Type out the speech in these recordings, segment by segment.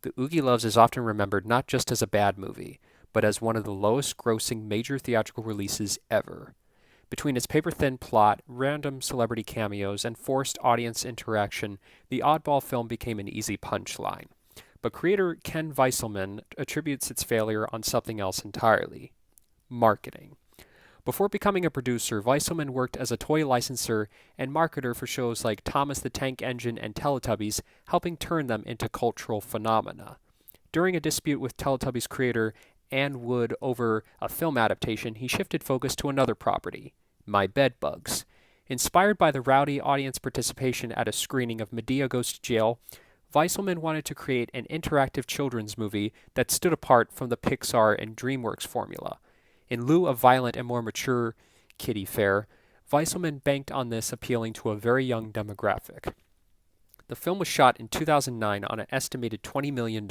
The Oogieloves is often remembered not just as a bad movie, but as one of the lowest grossing major theatrical releases ever. Between its paper-thin plot, random celebrity cameos, and forced audience interaction, the oddball film became an easy punchline. But creator Ken Weiselman attributes its failure on something else entirely: marketing. Before becoming a producer, Weiselman worked as a toy licensor and marketer for shows like Thomas the Tank Engine and Teletubbies, helping turn them into cultural phenomena. During a dispute with Teletubbies creator Ann Wood over a film adaptation, he shifted focus to another property, My Bedbugs. Inspired by the rowdy audience participation at a screening of Medea Goes to Jail, Weiselman wanted to create an interactive children's movie that stood apart from the Pixar and DreamWorks formula. In lieu of violent and more mature kiddie fare, Weiselman banked on this appealing to a very young demographic. The film was shot in 2009 on an estimated $20 million,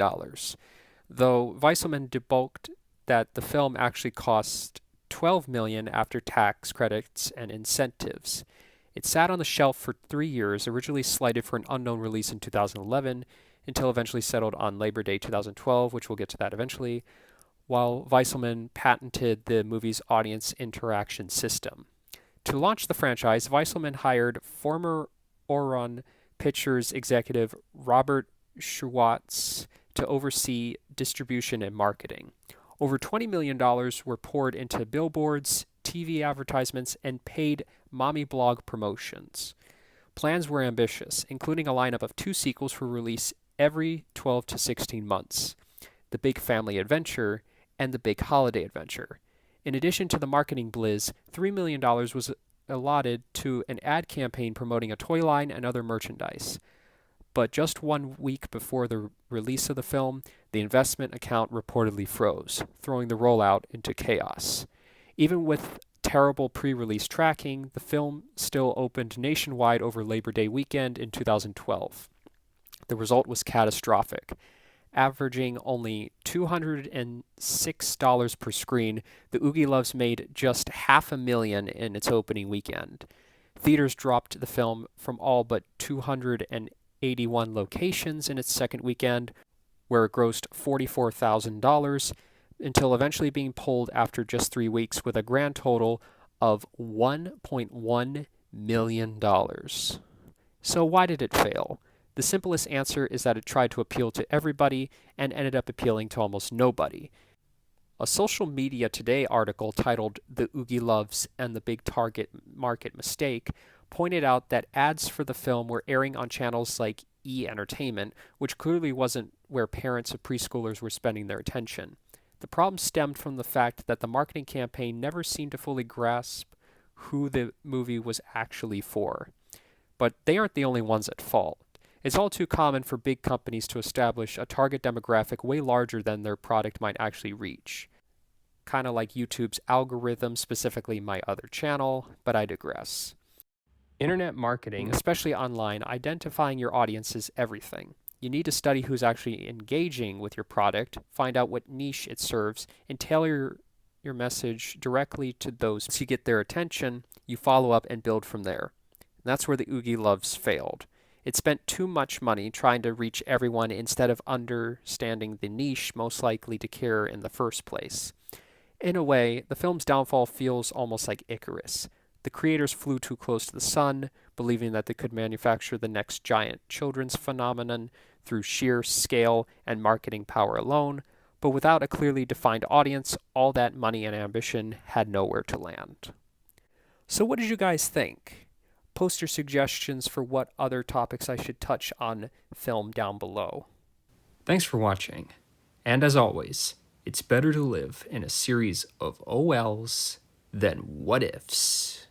though Weiselman debunking that the film actually cost $12 million after tax credits and incentives. It sat on the shelf for 3 years, originally slated for an unknown release in 2011, until eventually settled on Labor Day 2012, which we'll get to that eventually, while Weiselman patented the movie's audience interaction system. To launch the franchise, Weiselman hired former Orion Pictures executive Robert Schwartz to oversee distribution and marketing. Over $20 million were poured into billboards, TV advertisements, and paid mommy blog promotions. Plans were ambitious, including a lineup of 2 sequels for release every 12 to 16 months: The Big Family Adventure and The Big Holiday Adventure. In addition to the marketing blizz, $3 million was allotted to an ad campaign promoting a toy line and other merchandise. But just 1 week before the release of the film, the investment account reportedly froze, throwing the rollout into chaos. Even with terrible pre-release tracking, the film still opened nationwide over Labor Day weekend in 2012. The result was catastrophic. Averaging only $206 per screen, the Oogieloves made just $500,000 in its opening weekend. Theaters dropped the film from all but 281 locations in its second weekend, where it grossed $44,000, until eventually being pulled after just 3 weeks with a grand total of $1.1 million. So why did it fail? The simplest answer is that it tried to appeal to everybody and ended up appealing to almost nobody. A Social Media Today article titled "The Oogieloves and the Big Target Market Mistake" pointed out that ads for the film were airing on channels like E! Entertainment, which clearly wasn't where parents of preschoolers were spending their attention. The problem stemmed from the fact that the marketing campaign never seemed to fully grasp who the movie was actually for. But they aren't the only ones at fault. It's all too common for big companies to establish a target demographic way larger than their product might actually reach. Kind of like YouTube's algorithm, specifically My Other Channel, but I digress. Internet marketing, especially online, identifying your audience is everything. You need to study who's actually engaging with your product, find out what niche it serves, and tailor your message directly to those. Once you get their attention, you follow up and build from there. And that's where the Oogieloves failed. It spent too much money trying to reach everyone instead of understanding the niche most likely to care in the first place. In a way, the film's downfall feels almost like Icarus. The creators flew too close to the sun, believing that they could manufacture the next giant children's phenomenon through sheer scale and marketing power alone, but without a clearly defined audience, all that money and ambition had nowhere to land. So what did you guys think? Post your suggestions for what other topics I should touch on film down below. Thanks for watching. And as always, it's better to live in a series of OLs than what ifs.